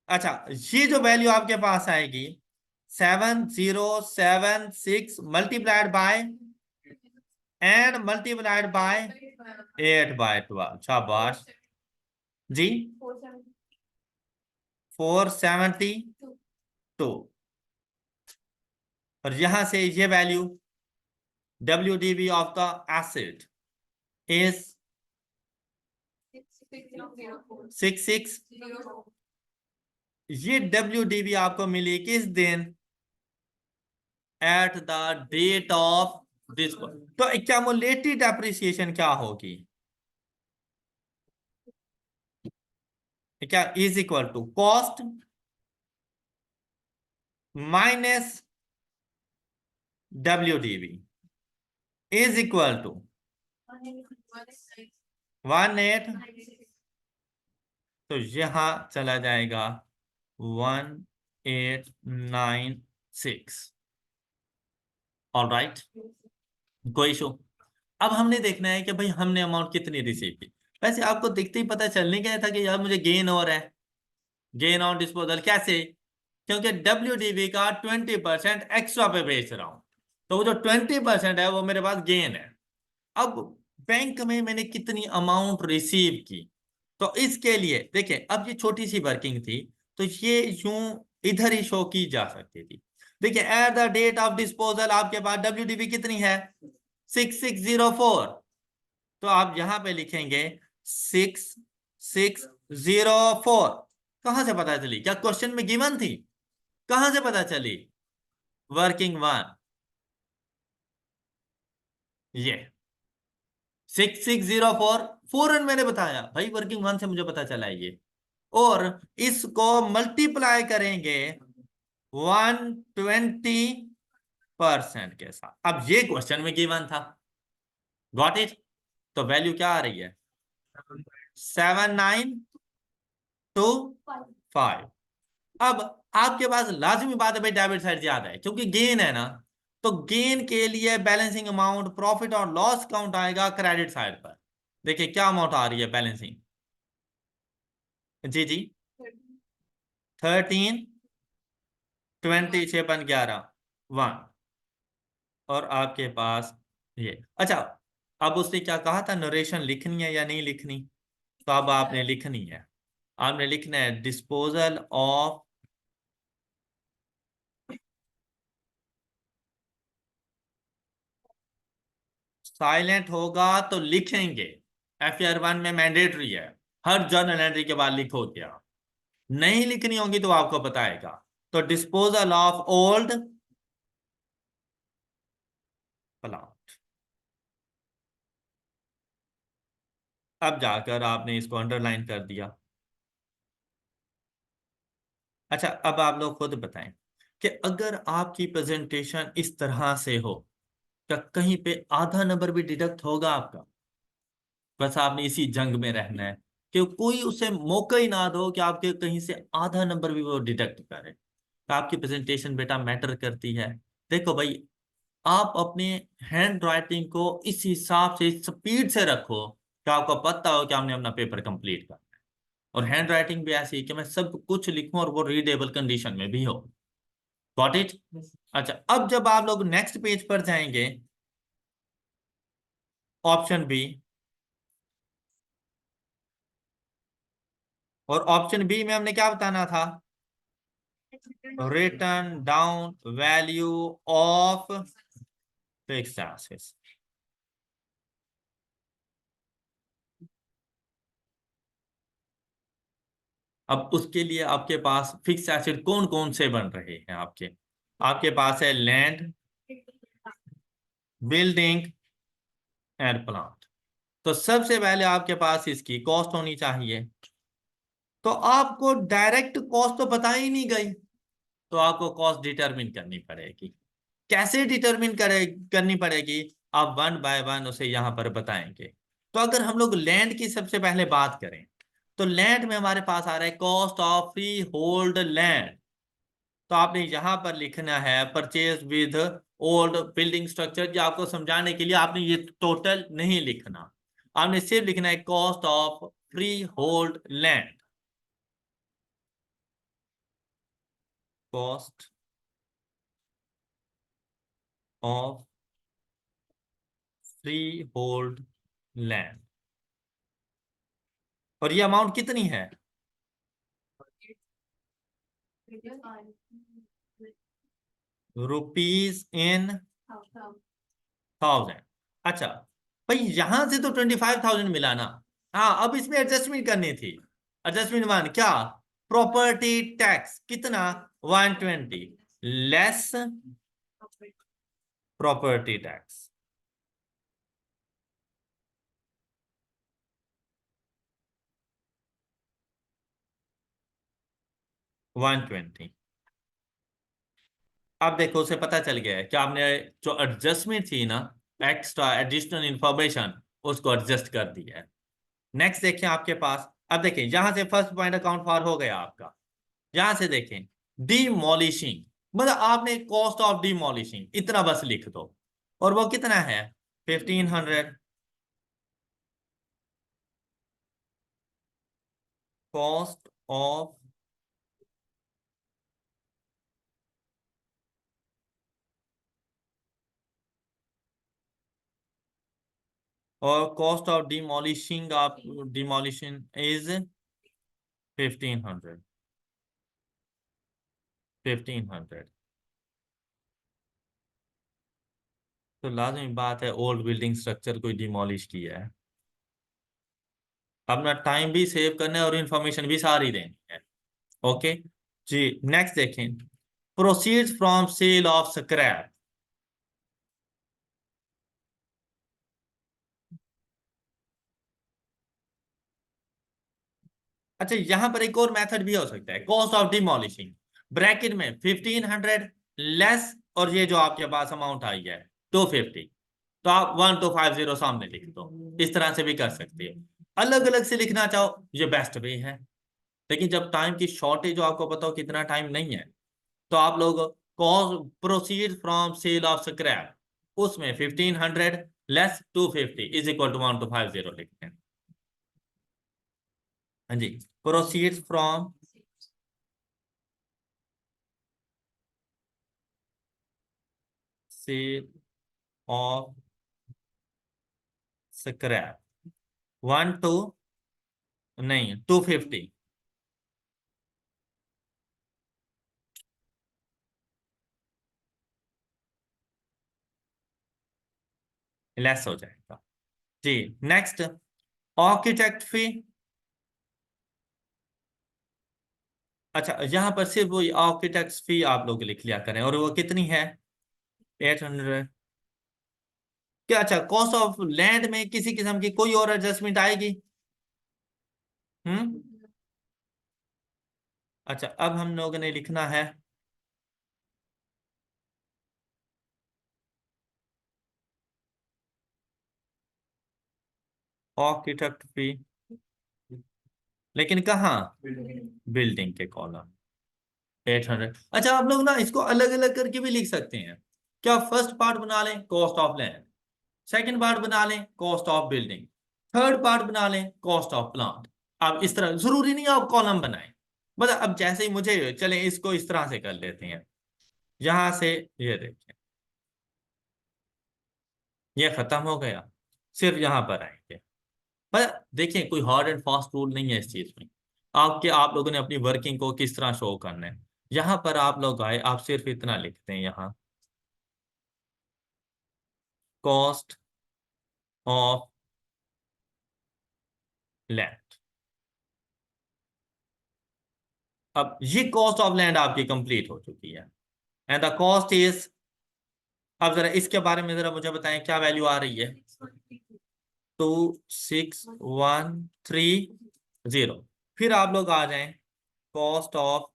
अच्छा, ये जो वैल्यू आपके पास आएगी 7076 multiplied by and multiplied by 8/12। शाबाश जी। 472। और यहां से ये value WDV of the asset is 66। ये WDV आपको मिली किस दिन? At the date of this. तो एक्यूमुलेटेड डेप्रिसिएशन क्या होगी? क्या is equal to cost minus WDV is equal to 18। तो यहां चला जाएगा 1896। ऑल राइट, कोई इशू? अब हमने देखना है कि भाई हमने अमाउंट कितनी रिसीव की। वैसे आपको दिखते ही पता चलने गया था कि यार मुझे गेन हो रहा है, गेन ऑन डिस्पोजल। कैसे? क्योंकि WDV का 20% एक्स्ट्रा पे बेच रहा हूं, तो वो जो 20% है वो मेरे पास गेन है। अब बैंक में मैंने कितनी अमाउंट रिसीव की, तो इसके लिए देखिए, अब ये छोटी सी वर्किंग थी तो ये यूं इधर ही शो की जा सकती थी। देखिए, at the date of disposal आपके पास WDV कितनी है? 6604। तो आप यहां पे लिखेंगे 6604। कहां से पता चली? क्या क्वेश्चन में गिवन थी? कहां से पता चली? वर्किंग वन, ये 6604 फौरन मैंने बताया भाई, वर्किंग वन से मुझे पता चला ये। और इसको मल्टीप्लाई करेंगे 120% के साथ। अब ये क्वेश्चन में गिवन था, गॉट इट? तो वैल्यू क्या आ रही है? 7925। अब आपके पास लाजमी बात है भाई, डेबिट साइड याद है क्योंकि गेन है ना, तो गेन के लिए बैलेंसिंग अमाउंट प्रॉफिट और लॉस काउंट आएगा क्रेडिट साइड पर। देखिए क्या अमाउंट आ रही है बैलेंसिंग? जी जी, 13 20 6 11 1। और आपके पास ये, अच्छा, अब उसने क्या कहा था, नरेशन लिखनी है या नहीं लिखनी? तो अब आपने लिखनी है। आपने लिखना है डिस्पोजल ऑफ, साइलेंट होगा तो लिखेंगे, FR1 में मैंडेटरी है, हर जर्नल एंट्री के बाद लिखो क्या। नहीं लिखनी होगी तो आपको बताएगा। तो डिस्पोजल ऑफ ओल्ड प्लांट। अब जाकर आपने इसको अंडरलाइन कर दिया। अच्छा, अब आप लोग खुद बताएं कि अगर आपकी प्रेजेंटेशन इस तरह से हो, क्या कहीं पे आधा नंबर भी डिडक्ट होगा आपका? बस आपने इसी जंग में रहना है कि कोई उसे मौका ही ना दो कि आपके कहीं से आधा नंबर भी वो डिडक्ट करे। तो आपकी प्रेजेंटेशन बेटा मैटर करती है। देखो भाई, आप अपने हैंड राइटिंग को इस हिसाब से स्पीड से रखो कि आपको पता हो कि हमने अपना पेपर कंप्लीट करना है। और हैंड राइटिंग भी ऐसी कि मैं सब कुछ लिखूं और वो रीडेबल कंडीशन में भी हो। Got it? अच्छा, अब जब आप लोग नेक्स्ट पेज पर जाएंगे, ऑप्शन बी, और ऑप्शन बी में हमने क्या बताना था? Return down value of fixed assets. अब उसके लिए आपके पास फिक्स एसेट कौन कौन से बन रहे हैं आपके? आपके पास है लैंड, बिल्डिंग एंड प्लांट। तो सबसे पहले आपके पास इसकी कॉस्ट होनी चाहिए। तो आपको डायरेक्ट कॉस्ट तो पता ही नहीं गई, तो आपको कॉस्ट डिटरमिन करनी पड़ेगी। कैसे डिटरमिन करनी पड़ेगी? आप वन बाय वन उसे यहां पर बताएंगे। तो अगर हम लोग लैंड की सबसे पहले बात करें, तो लैंड में हमारे पास आ रहा है cost of free hold land. तो आपने यहां पर लिखना है purchase with old building structure. जो आपको समझाने के लिए आपने ये टोटल नहीं लिखना, आपने सिर्फ लिखना है cost of free hold land. Cost of free hold land. और ये अमाउंट कितनी है? Rupees in 1000। अच्छा भाई, यहां से तो 25,000 मिला ना। हाँ, अब इसमें एडजस्टमेंट करनी थी। एडजस्टमेंट वन क्या? प्रॉपर्टी टैक्स कितना? 120 लेस प्रॉपर्टी टैक्स। 120। अब देखो, उसे पता चल गया है कि आपने जो एडजस्टमेंट थी ना, एक्स्ट्रा एडिशनल इंफॉर्मेशन, उसको एडजस्ट कर दिया है। नेक्स्ट देखें आपके पास। अब देखें, यहां से फर्स्ट पॉइंट अकाउंट फॉर हो गया आपका। यहां से देखें, डिमोलिशिंग, मतलब आपने कॉस्ट ऑफ डिमोलिशिंग इतना बस लिख दो। और वो कितना है? 1500। कॉस्ट ऑफ, और कॉस्ट ऑफ डिमोलिशिंग, आप डिमोलिशन इज 1500। 1500। तो लाजमी बात है, ओल्ड बिल्डिंग स्ट्रक्चर कोई डिमोलिश किया है। अपना टाइम भी सेव करना है और इंफॉर्मेशन भी सारी देनी है। ओके जी। नेक्स्ट देखें, proceeds from sale of scrap. अच्छा, यहां पर एक और मेथड भी हो सकता है, कॉस्ट ऑफ डिमोलिशिंग ब्रैकेट में 1500 लेस, और ये जो आपके पास अमाउंट आई है 250, तो आप 1250 सामने लिख दो। इस तरह से भी कर सकते हैं। अलग अलग से लिखना चाहो, ये बेस्ट वे है। लेकिन जब टाइम की शॉर्टेज हो, आपको पता हो कितना टाइम नहीं है, तो आप लोग cost proceed from sale of scrap, उसमें 1500 लेस 250 इज इक्वल टू 1250 लिखते हैं। हाँ जी। Proceed from sale of scrap, 1 2, नहीं 250 लेस हो जाएगा जी। नेक्स्ट, आर्किटेक्ट फी। अच्छा, यहां पर सिर्फ वो आर्किटेक्ट फी आप लोग लिख लिया करें, और वो कितनी है? 800। क्या? अच्छा, कॉस्ट ऑफ लैंड में किसी किस्म की कोई और एडजस्टमेंट आएगी? हम्म। अच्छा, अब हम लोगों ने लिखना है आर्किटेक्ट फी, लेकिन कहाँ? बिल्डिंग के कॉलम। 800। अच्छा, आप लोग ना इसको अलग अलग करके भी लिख सकते हैं। क्या? फर्स्ट पार्ट बना लें cost of land, second part बना लें cost of building, third part बना लें कॉस्ट ऑफ प्लांट। आप इस तरह, जरूरी नहीं आप कॉलम बनाएं। बस अब जैसे ही मुझे चले, इसको इस तरह से कर लेते हैं। यहां से ये देखिए, ये खत्म हो गया। सिर्फ यहां पर आएंगे। पर देखिए, कोई हार्ड एंड फास्ट रूल नहीं है इस चीज में। आप लोगों ने अपनी वर्किंग को किस तरह शो करना है। यहां पर आप लोग आए, आप सिर्फ इतना लिखते हैं यहाँ, कॉस्ट ऑफ लैंड। अब ये कॉस्ट ऑफ लैंड आपकी कंप्लीट हो चुकी है, एंड द कॉस्ट इज। अब जरा इसके बारे में जरा मुझे बताएं, क्या वैल्यू आ रही है? 26,130। फिर आप लोग आ जाएं, कॉस्ट ऑफ,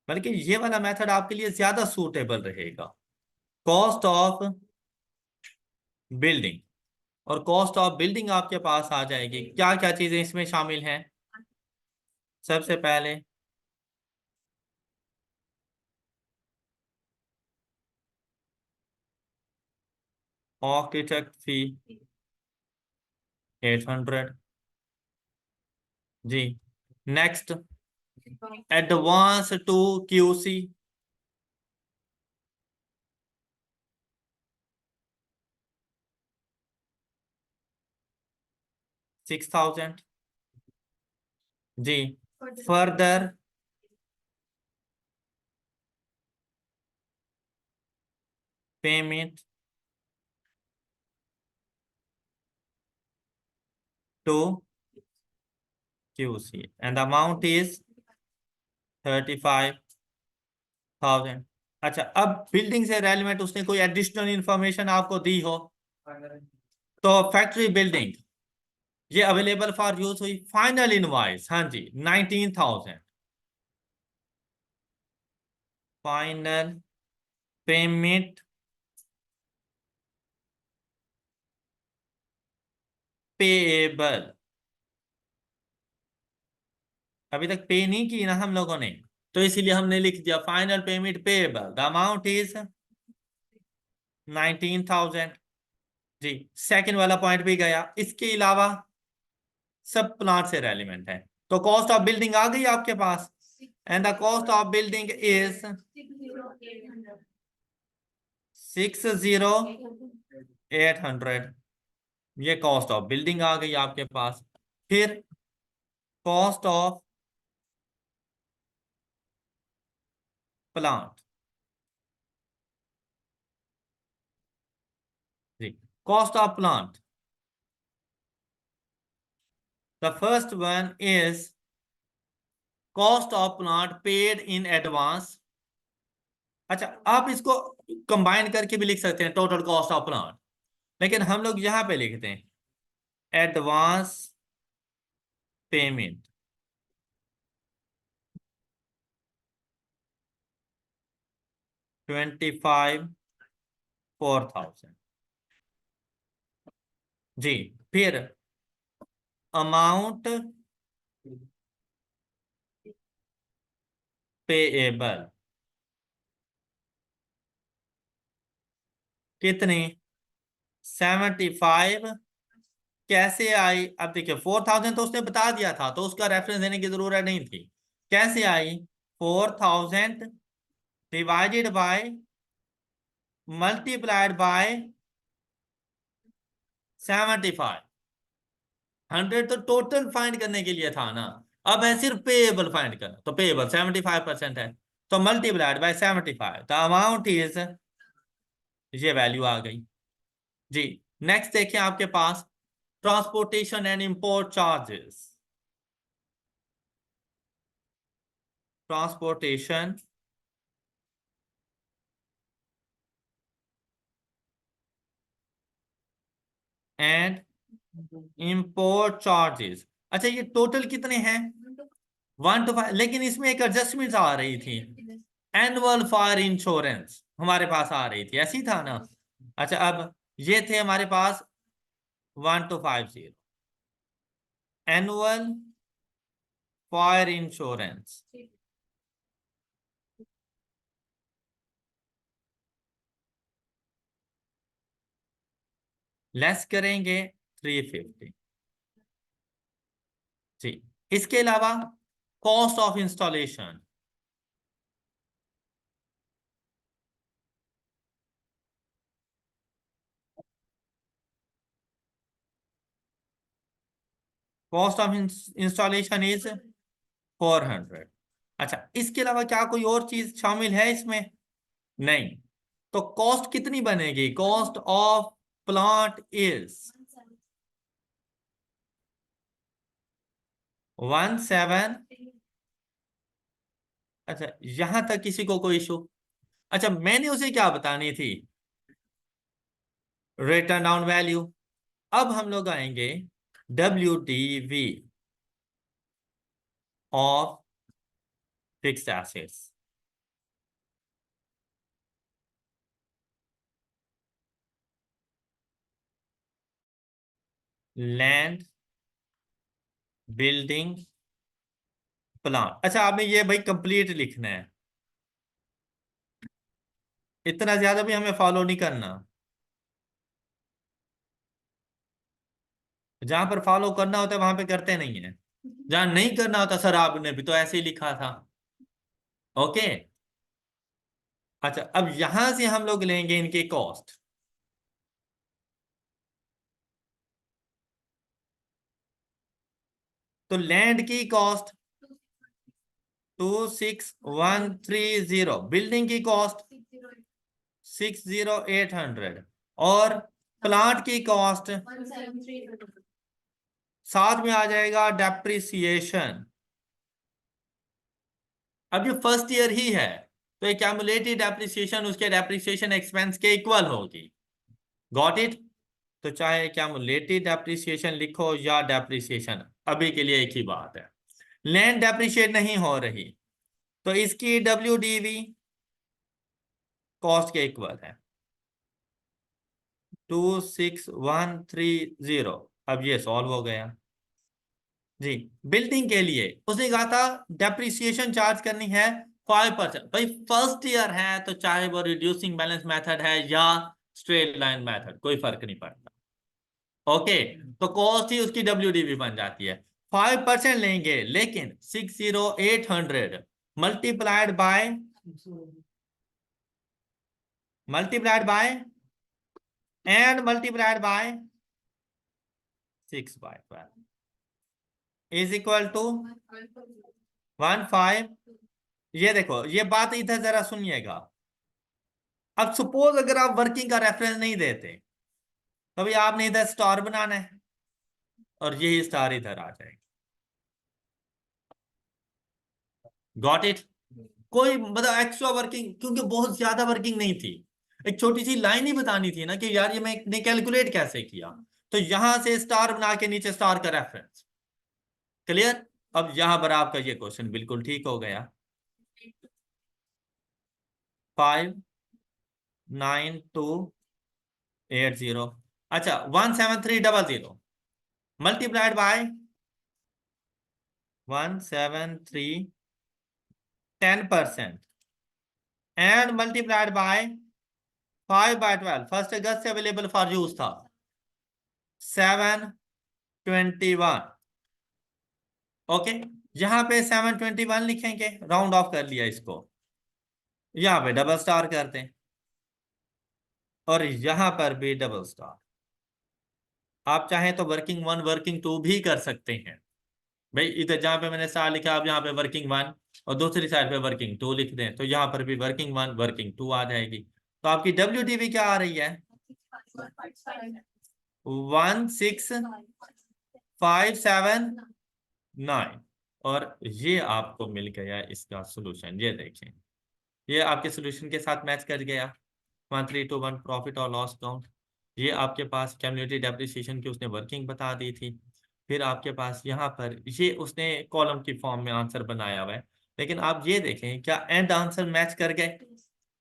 बल्कि ये वाला मेथड आपके लिए ज्यादा सूटेबल रहेगा। कॉस्ट ऑफ बिल्डिंग, और कॉस्ट ऑफ बिल्डिंग आपके पास आ जाएगी। क्या क्या चीजें इसमें शामिल हैं? सबसे पहले आर्किटेक्ट फी 800। जी। Next, advance to QC 6000। जी। Further payment to QC and amount is 35,000। अच्छा, अब बिल्डिंग से रेलिवेंट उसने कोई एडिशनल इंफॉर्मेशन आपको दी हो तो फैक्ट्री बिल्डिंग ये अवेलेबल फॉर यूज हुई। फाइनल इनवॉइस, हाँ जी, 19,000। फाइनल पेमेंट पेएबल, अभी तक पे नहीं की ना हम लोगों ने, तो इसीलिए हमने लिख दिया final payment payable, the amount is 19,000। जी। सेकंड वाला पॉइंट भी गया। इसके अलावा सब प्लांट से रेलिवेंट है। तो कॉस्ट ऑफ बिल्डिंग आ गई आपके पास, and the cost of building is 60,800। ये कॉस्ट ऑफ बिल्डिंग आ गई आपके पास। फिर कॉस्ट ऑफ प्लांट। जी। Cost of plant, the first one is cost of plant paid in advance. अच्छा, आप इसको कंबाइन करके भी लिख सकते हैं, टोटल कॉस्ट ऑफ प्लांट, लेकिन हम लोग यहां पे लिखते हैं एडवांस पेमेंट 25,000। जी। फिर अमाउंट पेएबल कितनी? 75। कैसे आई? अब देखिए, 4,000 तो उसने बता दिया था, तो उसका रेफरेंस देने की जरूरत नहीं थी। कैसे आई? 4,000 डिवाइडेड बाय, मल्टीप्लाइड बाय 75। 100 तो टोटल फाइंड करने के लिए था ना, अब है सिर्फ पेएबल फाइंड करना, तो पेएबल 75% है, तो multiplied by 75, the amount is, ये वैल्यू आ गई। जी। नेक्स्ट देखिए आपके पास transportation and import charges. Transportation and import charges. अच्छा, ये टोटल कितने हैं? 1 to 5, लेकिन इसमें एक एडजस्टमेंट आ रही थी, एनुअल फायर इंश्योरेंस हमारे पास आ रही थी, ऐसी था ना। अच्छा, अब ये थे हमारे पास 1,250 एनुअल फायर इंश्योरेंस, लेस करेंगे 350। जी। इसके अलावा cost of installation, cost of installation is 400। अच्छा, इसके अलावा क्या कोई और चीज शामिल है इसमें? नहीं। तो कॉस्ट कितनी बनेगी? Cost of plant is 17। अच्छा, यहां तक किसी को कोई इशू? अच्छा, मैंने उसे क्या बतानी थी? Return down value. अब हम लोग आएंगे WDV of fixed assets. Land building plan. अच्छा, आपने ये भाई कंप्लीट लिखना है, इतना ज्यादा भी हमें फॉलो नहीं करना। जहां पर फॉलो करना होता है वहां पे करते नहीं है, जहां नहीं करना होता सर आपने भी तो ऐसे ही लिखा था। ओके। अच्छा, अब यहां से हम लोग लेंगे इनके कॉस्ट। तो लैंड की कॉस्ट 26130, बिल्डिंग की कॉस्ट 60800, और प्लांट की कॉस्ट साथ में आ जाएगा डेप्रिसिएशन। अब ये फर्स्ट ईयर ही है, तो ये क्यूमुलेटिव डेप्रिसिएशन उसके डेप्रिसिएशन एक्सपेंस के इक्वल होगी। Got it? तो चाहे क्यूमुलेटिव डेप्रिसिएशन लिखो या डेप्रिसिएशन, अभी के लिए एक ही बात है। लैंड डेप्रिशिएट नहीं हो रही, तो इसकी WDV कॉस्ट के इक्वल है 26130। अब ये सॉल्व हो गया जी। बिल्डिंग के लिए उसने कहा था डेप्रिसिएशन चार्ज करनी है 5%। भाई फर्स्ट ईयर है तो चाहे वो रिड्यूसिंग बैलेंस मेथड है या स्ट्रेट लाइन मेथड, कोई फर्क नहीं पड़ता। ओके, तो कॉस्ट ही उसकी WDV बन जाती है। 5% लेंगे, लेकिन 60800 multiplied by and multiplied by 6/12 is equal to 15। ये देखो, ये बात इधर जरा सुनिएगा। अब सपोज अगर आप वर्किंग का रेफरेंस नहीं देते, तो भाई आपने इधर स्टार बनाना है और यही स्टार इधर आ जाएगा। Got it? कोई मतलब एक्स्ट्रा वर्किंग, क्योंकि बहुत ज्यादा वर्किंग नहीं थी, एक छोटी सी लाइन ही बतानी थी ना कि यार ये मैंने कैलकुलेट कैसे किया। तो यहां से स्टार बना के नीचे स्टार का रेफरेंस। क्लियर? अब यहां पर आपका ये क्वेश्चन बिल्कुल ठीक हो गया। 599280। अच्छा, 17300 multiplied by 173 10% and multiplied bye 5/12। 1 अगस्त से अवेलेबल फॉर यूज था 721। ओके, यहां पे 721 लिखेंगे, राउंड ऑफ कर लिया इसको, यहां पे डबल स्टार करते हैं और यहां पर भी डबल स्टार। आप चाहें तो वर्किंग 1 वर्किंग 2 भी कर सकते हैं। भाई इधर जहां पे मैंने स्टार लिखा, आप यहाँ पे वर्किंग 1 और दूसरी साइड पे वर्किंग 2 लिख दें, तो यहाँ पर भी वर्किंग 1 वर्किंग 2 आ जाएगी। तो आपकी WDV क्या आ रही है? 16579। और ये आपको मिल गया इसका सोल्यूशन, ये देखें, ये आपके सोल्यूशन के साथ मैच कर गया। 1321 प्रॉफिट और लॉस अकाउंट। ये आपके पास क्यूमुलेटिव डेप्रिसिएशन की उसने वर्किंग बता दी थी। फिर आपके पास यहाँ पर ये उसने कॉलम की फॉर्म में आंसर बनाया हुआ है। लेकिन आप ये देखें क्या एंड आंसर मैच कर गए?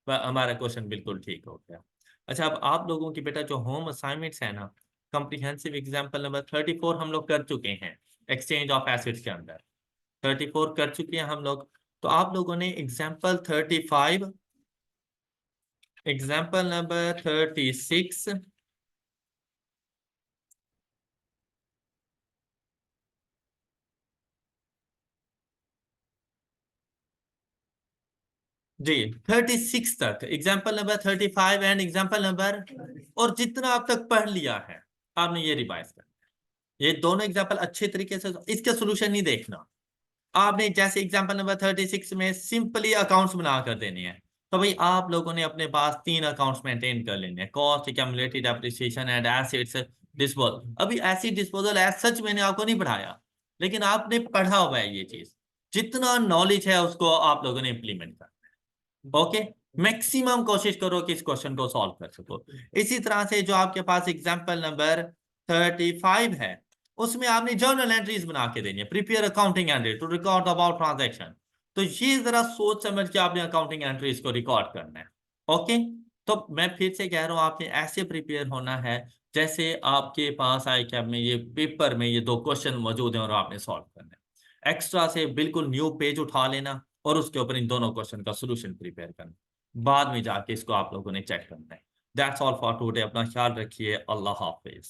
हमारा क्वेश्चन बिल्कुल ठीक हो गया। अच्छा, अब आप लोगों की बेटा जो होम असाइनमेंट्स है ना, कॉम्प्रिहेंसिव एग्जाम्पल नंबर 34 हम लोग कर चुके हैं एक्सचेंज ऑफ एसेट्स के अंदर। 34 कर चुके हैं हम लोग। तो आप लोगों ने एग्जाम्पल नंबर 36 जी, 36 तक, example number 35 and example number, और जितना आप तक पढ़ लिया है आपने ये रिवाइज कर, ये दोनों एग्जाम्पल अच्छे तरीके से, इसका सोल्यूशन नहीं देखना आपने। जैसे एग्जाम्पल नंबर 36 में सिंपली अकाउंट्स बना कर देने हैं, तो भाई आप लोगों ने अपने पास 3 अकाउंट्स मेंटेन कर लेने हैं, cost, accumulated depreciation and assets disposal. अभी एसिड डिस्पोजल एज सच मैंने आपको नहीं पढ़ाया, लेकिन आपने पढ़ा हुआ है ये चीज, जितना नॉलेज है उसको आप लोगों ने इंप्लीमेंट करना है। ओके, मैक्सिमम कोशिश करो कि इस क्वेश्चन को सॉल्व कर सको। इसी तरह से जो आपके पास एग्जाम्पल नंबर 35 है, उसमें आपने जर्नल एंट्रीज बना के देनी है, prepare accounting entry to record about transaction. तो ये जरा सोच समझ के आपने अकाउंटिंग एंट्रीज को रिकॉर्ड करना है। ओके, तो मैं फिर से कह रहा हूँ, आपने ऐसे प्रिपेयर होना है जैसे आपके पास आई कैब में ये पेपर में ये 2 क्वेश्चन मौजूद हैं और आपने सॉल्व करना है। एक्स्ट्रा से बिल्कुल न्यू पेज उठा लेना और उसके ऊपर इन दोनों क्वेश्चन का सॉल्यूशन प्रिपेयर करना। बाद में जाके इसको आप लोगों ने चेक करना है। That's all for today. अपना ख्याल रखिए। अल्लाह हाफ़िज़।